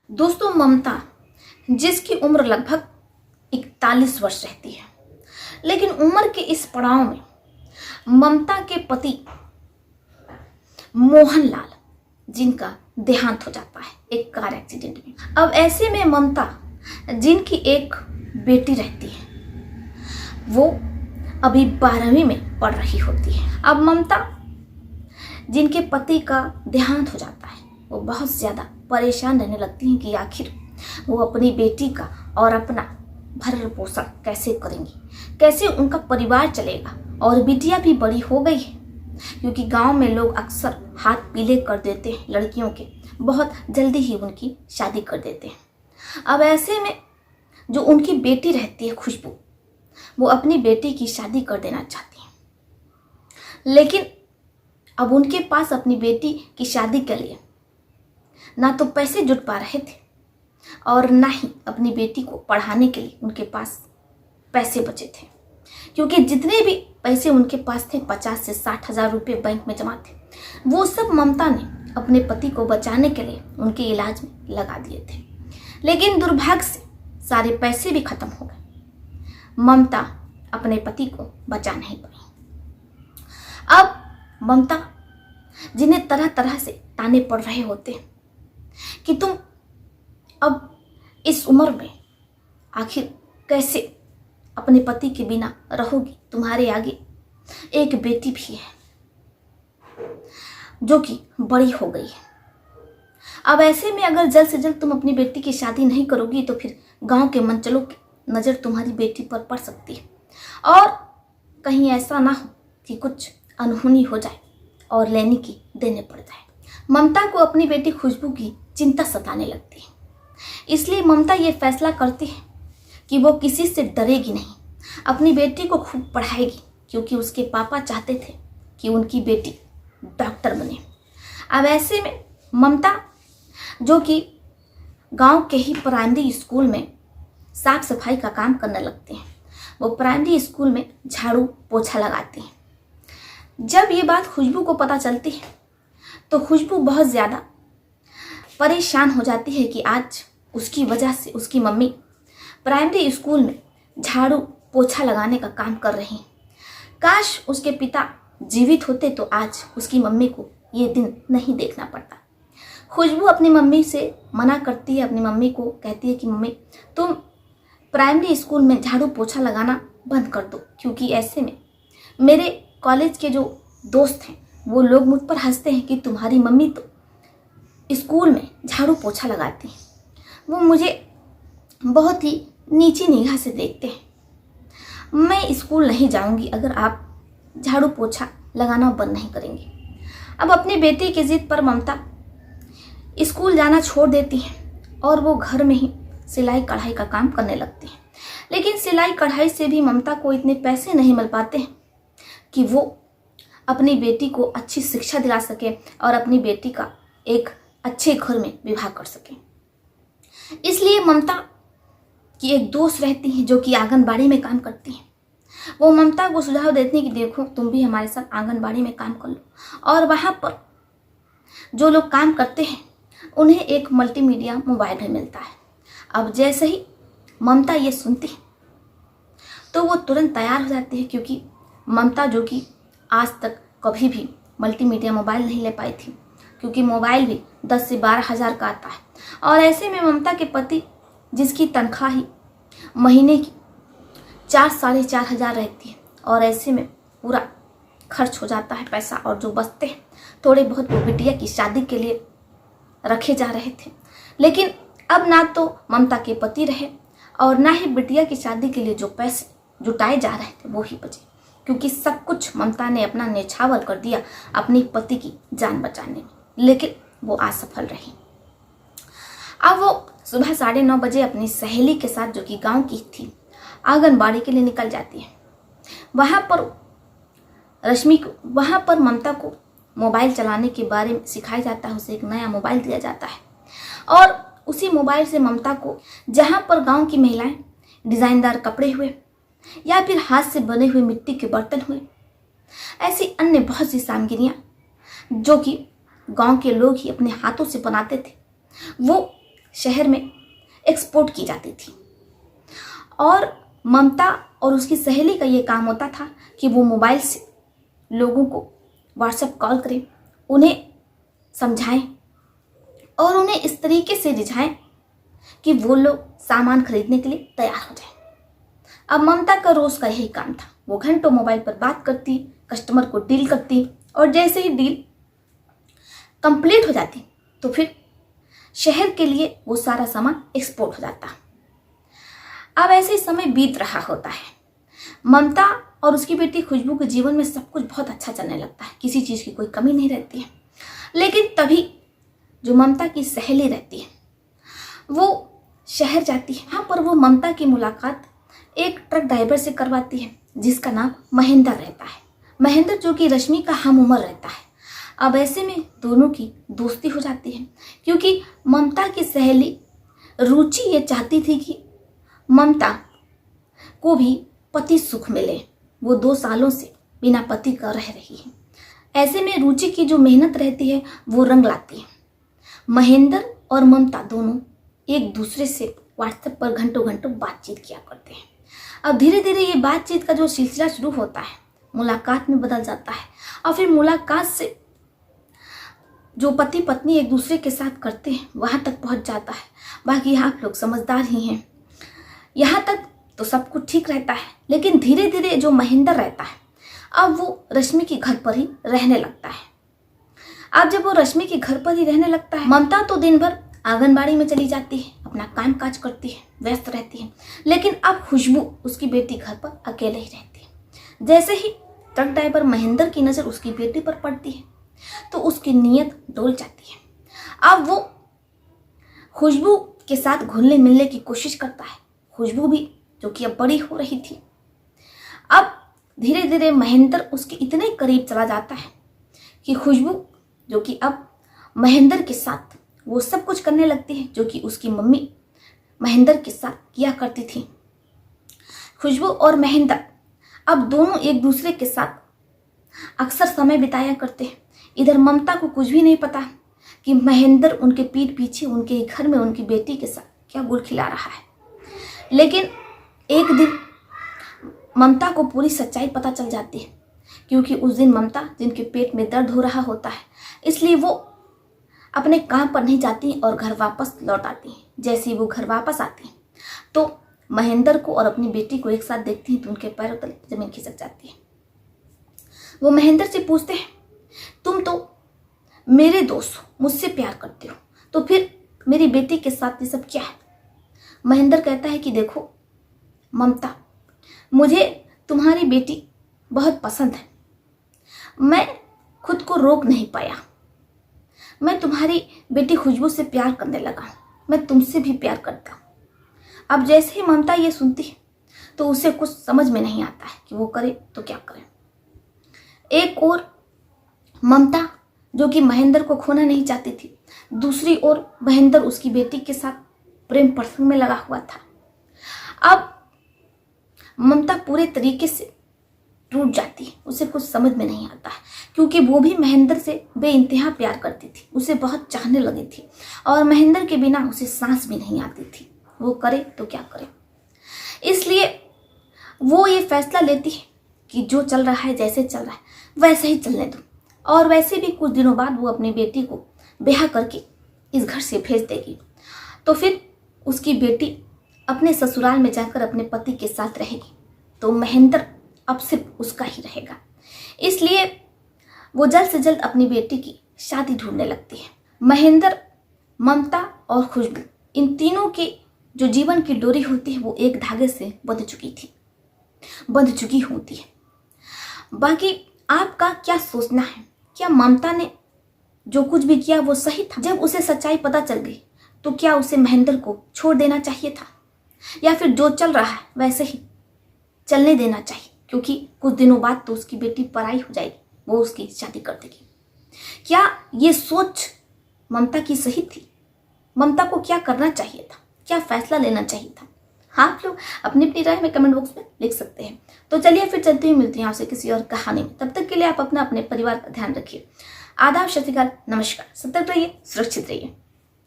दोस्तों, ममता जिसकी उम्र लगभग 41 वर्ष रहती है, लेकिन उम्र के इस पड़ाव में ममता के पति मोहनलाल जिनका देहांत हो जाता है एक कार एक्सीडेंट में। अब ऐसे में ममता जिनकी एक बेटी रहती है वो अभी 12वीं में पढ़ रही होती है। अब ममता जिनके पति का देहांत हो जाता है वो बहुत ज़्यादा परेशान रहने लगती हैं कि आखिर वो अपनी बेटी का और अपना भरण पोषण कैसे करेंगी, कैसे उनका परिवार चलेगा। और बिटिया भी बड़ी हो गई है, क्योंकि गांव में लोग अक्सर हाथ पीले कर देते हैं लड़कियों के, बहुत जल्दी ही उनकी शादी कर देते हैं। अब ऐसे में जो उनकी बेटी रहती है खुशबू, वो अपनी बेटी की शादी कर देना चाहती है, लेकिन अब उनके पास अपनी बेटी की शादी के लिए ना तो पैसे जुट पा रहे थे और ना ही अपनी बेटी को पढ़ाने के लिए उनके पास पैसे बचे थे, क्योंकि जितने भी पैसे उनके पास थे 50 से 60 हजार रुपये बैंक में जमा थे, वो सब ममता ने अपने पति को बचाने के लिए उनके इलाज में लगा दिए थे। लेकिन दुर्भाग्य से सारे पैसे भी खत्म हो गए, ममता अपने पति को बचा नहीं पाई। अब ममता जिन्हें तरह तरह से ताने पड़ रहे होते हैं कि तुम अब इस उम्र में आखिर कैसे अपने पति के बिना रहोगी, तुम्हारे आगे एक बेटी भी है जो कि बड़ी हो गई है। अब ऐसे में अगर जल्द से जल्द तुम अपनी बेटी की शादी नहीं करोगी तो फिर गांव के मनचलों की नज़र तुम्हारी बेटी पर पड़ सकती है, और कहीं ऐसा ना हो कि कुछ अनहोनी हो जाए और लेने की देने पड़ जाए। ममता को अपनी बेटी खुशबू की चिंता सताने लगती है, इसलिए ममता ये फैसला करती है कि वो किसी से डरेगी नहीं, अपनी बेटी को खूब पढ़ाएगी, क्योंकि उसके पापा चाहते थे कि उनकी बेटी डॉक्टर बने। अब ऐसे में ममता जो कि गांव के ही प्राइमरी स्कूल में साफ सफाई का काम करने लगते हैं, वो प्राइमरी स्कूल में झाड़ू पोछा लगाती हैं। जब ये बात खुशबू को पता चलती है तो खुशबू बहुत ज़्यादा परेशान हो जाती है कि आज उसकी वजह से उसकी मम्मी प्राइमरी स्कूल में झाड़ू पोछा लगाने का काम कर रही हैं। काश उसके पिता जीवित होते तो आज उसकी मम्मी को ये दिन नहीं देखना पड़ता। खुशबू अपनी मम्मी से मना करती है, अपनी मम्मी को कहती है कि मम्मी तुम प्राइमरी स्कूल में झाड़ू पोछा लगाना बंद कर दो, क्योंकि ऐसे में मेरे कॉलेज के जो दोस्त हैं वो लोग मुझ पर हंसते हैं कि तुम्हारी मम्मी तो स्कूल में झाड़ू पोछा लगाती हैं, वो मुझे बहुत ही नीची निगाह से देखते हैं। मैं स्कूल नहीं जाऊंगी अगर आप झाड़ू पोछा लगाना बंद नहीं करेंगे। अब अपनी बेटी की जिद पर ममता स्कूल जाना छोड़ देती है और वो घर में ही सिलाई कढ़ाई का काम करने लगती है। लेकिन सिलाई कढ़ाई से भी ममता को इतने पैसे नहीं मिल पाते हैं कि वो अपनी बेटी को अच्छी शिक्षा दिला सके और अपनी बेटी का एक अच्छे घर में विवाह कर सके। इसलिए ममता की एक दोस्त रहती है जो कि आंगनबाड़ी में काम करती है। वो ममता को सुझाव देती है कि देखो तुम भी हमारे साथ आंगनबाड़ी में काम कर लो, और वहाँ पर जो लोग काम करते हैं उन्हें एक मल्टीमीडिया मोबाइल भी मिलता है। अब जैसे ही ममता ये सुनती है तो वो तुरंत तैयार हो जाती है, क्योंकि ममता जो कि आज तक कभी भी मल्टीमीडिया मोबाइल नहीं ले पाई थी, क्योंकि मोबाइल भी 10 से 12 हज़ार का आता है। और ऐसे में ममता के पति जिसकी तनख्वाह ही महीने की 4-4.5 हज़ार रहती है, और ऐसे में पूरा खर्च हो जाता है पैसा, और जो बचते हैं थोड़े बहुत वो बिटिया की शादी के लिए रखे जा रहे थे। लेकिन अब ना तो ममता के पति रहे और ना ही बिटिया की शादी के लिए जो पैसे जुटाए जा रहे थे वो ही बचे, क्योंकि सब कुछ ममता ने अपना न्यौछावर कर दिया अपनी पति की जान बचाने में, लेकिन वो असफल रही। अब वो सुबह 9:30 बजे अपनी सहेली के साथ जो कि गांव की थी आंगनबाड़ी के लिए निकल जाती है। वहाँ पर ममता को मोबाइल चलाने के बारे में सिखाया जाता है, उसे एक नया मोबाइल दिया जाता है, और उसी मोबाइल से ममता को जहाँ पर गांव की महिलाएं डिज़ाइनदार कपड़े हुए या फिर हाथ से बने हुए मिट्टी के बर्तन हुए, ऐसी अन्य बहुत सी सामग्रियाँ जो कि गांव के लोग ही अपने हाथों से बनाते थे, वो शहर में एक्सपोर्ट की जाती थी। और ममता और उसकी सहेली का ये काम होता था कि वो मोबाइल से लोगों को व्हाट्सएप कॉल करें, उन्हें समझाएं और उन्हें इस तरीके से रिझाएं कि वो लोग सामान खरीदने के लिए तैयार हो जाएं। अब ममता का रोज का यही काम था। वो घंटों मोबाइल पर बात करती, कस्टमर को डील करती और जैसे ही डील कंप्लीट हो जाती तो फिर शहर के लिए वो सारा सामान एक्सपोर्ट हो जाता। अब ऐसे ही समय बीत रहा होता है। ममता और उसकी बेटी खुशबू के जीवन में सब कुछ बहुत अच्छा चलने लगता है, किसी चीज़ की कोई कमी नहीं रहती है। लेकिन तभी जो ममता की सहेली रहती है वो शहर जाती है। यहाँ पर वो ममता की मुलाकात एक ट्रक ड्राइवर से करवाती है जिसका नाम महेंद्र रहता है। महेंद्र जो कि रश्मि का हम उम्र रहता है। अब ऐसे में दोनों की दोस्ती हो जाती है क्योंकि ममता की सहेली रुचि ये चाहती थी कि ममता को भी पति सुख मिले। वो 2 सालों से बिना पति का रह रही है। ऐसे में रुचि की जो मेहनत रहती है वो रंग लाती है। महेंद्र और ममता दोनों एक दूसरे से व्हाट्सएप पर घंटों घंटों बातचीत किया करते हैं। अब धीरे धीरे ये बातचीत का जो सिलसिला शुरू होता है मुलाकात में बदल जाता है और फिर मुलाकात से जो पति पत्नी एक दूसरे के साथ करते हैं वहाँ तक पहुँच जाता है। बाकी आप लोग समझदार ही हैं। यहाँ तक तो सब कुछ ठीक रहता है, लेकिन धीरे धीरे जो महेंद्र रहता है अब वो रश्मि के घर पर ही रहने लगता है। अब जब वो रश्मि के घर पर ही रहने लगता है, ममता तो दिन भर आंगनबाड़ी में चली जाती है, अपना काम काज करती है, व्यस्त रहती है। लेकिन अब खुशबू उसकी बेटी घर पर अकेले ही रहती है। जैसे ही ट्रक ड्राइवर महेंद्र की नज़र उसकी बेटी पर पड़ती है तो उसकी नीयत डोल जाती है। अब वो खुशबू के साथ घुलने मिलने की कोशिश करता है। खुशबू भी जो कि अब बड़ी हो रही थी। अब धीरे धीरे महेंद्र उसके इतने करीब चला जाता है कि खुशबू जो कि अब महेंद्र के साथ वो सब कुछ करने लगती है जो कि उसकी मम्मी महेंद्र के साथ किया करती थी। खुशबू और महेंद्र अब दोनों एक दूसरे के साथ अक्सर समय बिताया करते हैं। इधर ममता को कुछ भी नहीं पता कि महेंद्र उनके पीठ पीछे उनके घर में उनकी बेटी के साथ क्या गुल खिला रहा है। लेकिन एक दिन ममता को पूरी सच्चाई पता चल जाती है क्योंकि उस दिन ममता जिनके पेट में दर्द हो रहा होता है इसलिए वो अपने काम पर नहीं जाती और घर वापस लौट आती हैं। जैसे ही वो घर वापस आती हैं तो महेंद्र को और अपनी बेटी को एक साथ देखती हैं तो उनके पैरों तले जमीन खिसक जाती है। वो महेंद्र से पूछते हैं, तुम तो मेरे दोस्त हो, मुझसे प्यार करते हो, तो फिर मेरी बेटी के साथ ये सब क्या है? महेंद्र कहता है कि देखो ममता, मुझे तुम्हारी बेटी बहुत पसंद है। मैं खुद को रोक नहीं पाया। मैं तुम्हारी बेटी खुशबू से प्यार करने लगा। मैं तुमसे भी प्यार करता हूँ। अब जैसे ही ममता ये सुनती है तो उसे कुछ समझ में नहीं आता है कि वो करे तो क्या करे। एक और ममता जो कि महेंद्र को खोना नहीं चाहती थी, दूसरी ओर महेंद्र उसकी बेटी के साथ प्रेम प्रसंग में लगा हुआ था। अब ममता पूरे तरीके से टूट जाती है। उसे कुछ समझ में नहीं आता है क्योंकि वो भी महेंद्र से बेइंतहा प्यार करती थी, उसे बहुत चाहने लगी थी और महेंद्र के बिना उसे सांस भी नहीं आती थी। वो करे तो क्या करे। इसलिए वो ये फैसला लेती है कि जो चल रहा है, जैसे चल रहा है वैसे ही चलने दो। और वैसे भी कुछ दिनों बाद वो अपनी बेटी को ब्याह करके इस घर से भेज देगी। तो फिर उसकी बेटी अपने ससुराल में जाकर अपने पति के साथ रहेगी। तो महेंद्र अब सिर्फ उसका ही रहेगा। इसलिए वो जल्द से जल्द अपनी बेटी की शादी ढूंढने लगती है। महेंद्र, ममता और खुशबू, इन तीनों की जो जीवन की डोरी होती है वो एक धागे से बंध चुकी होती है। बाकी आपका क्या सोचना है? क्या ममता ने जो कुछ भी किया वो सही था? जब उसे सच्चाई पता चल गई तो क्या उसे महेंद्र को छोड़ देना चाहिए था या फिर जो चल रहा है वैसे ही चलने देना चाहिए? क्योंकि कुछ दिनों बाद तो उसकी बेटी पराई हो जाएगी, वो उसकी शादी कर देगी। क्या ये सोच ममता की सही थी? ममता को क्या करना चाहिए था? क्या फैसला लेना चाहिए था? आप लोग अपनी अपनी राय में कमेंट बॉक्स में लिख सकते हैं। तो चलिए फिर चलते हुए मिलते हैं आपसे किसी और कहानी में। तब तक के लिए आप अपने परिवार का ध्यान रखिए। आदाब, सत श्री अकाल, नमस्कार। सतर्क रहिए, सुरक्षित रहिए।